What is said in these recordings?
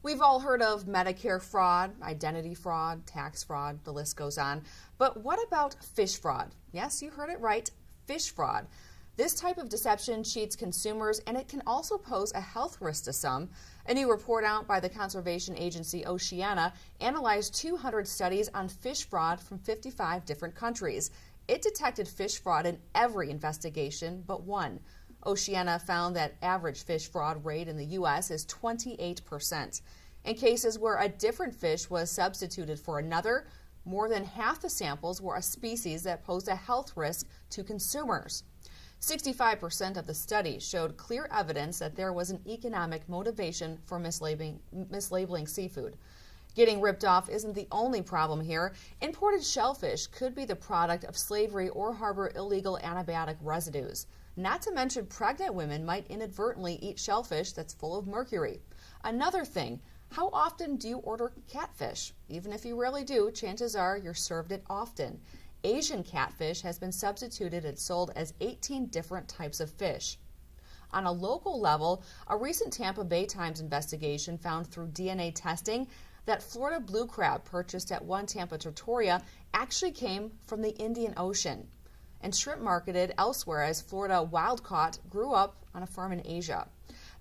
We've all heard of Medicare fraud, identity fraud, tax fraud, the list goes on. But what about fish fraud? Yes, you heard it right, fish fraud. This type of deception cheats consumers, and it can also pose a health risk to some. A new report out by the conservation agency Oceana analyzed 200 studies on fish fraud from 55 different countries. It detected fish fraud in every investigation but one. Oceana found that average fish fraud rate in the U.S. is 28%. In cases where a different fish was substituted for another, more than half the samples were a species that posed a health risk to consumers. 65% of the study showed clear evidence that there was an economic motivation for mislabeling seafood. Getting ripped off isn't the only problem here. Imported shellfish could be the product of slavery or harbor illegal antibiotic residues. Not to mention, pregnant women might inadvertently eat shellfish that's full of mercury. Another thing, how often do you order catfish? Even if you rarely do, chances are you're served it often. Asian catfish has been substituted and sold as 18 different types of fish. On a local level, a recent Tampa Bay Times investigation found through DNA testing that Florida blue crab purchased at one Tampa trattoria actually came from the Indian Ocean, and shrimp marketed elsewhere as Florida wild caught grew up on a farm in Asia.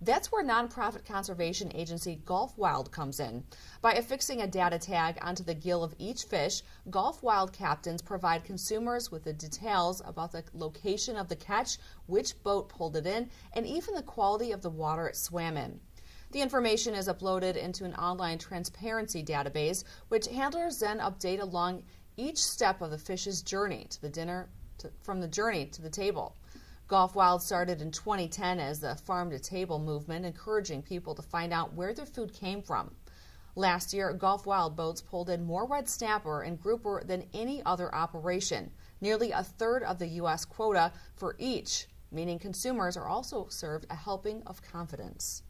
That's where nonprofit conservation agency Gulf Wild comes in. By affixing a data tag onto the gill of each fish, Gulf Wild captains provide consumers with the details about the location of the catch, which boat pulled it in, and even the quality of the water it swam in. The information is uploaded into an online transparency database, which handlers then update along each step of the fish's journey from the journey to the table. Gulf Wild started in 2010 as the farm-to-table movement, encouraging people to find out where their food came from. Last year, Gulf Wild boats pulled in more red snapper and grouper than any other operation, nearly a third of the U.S. quota for each, meaning consumers are also served a helping of confidence.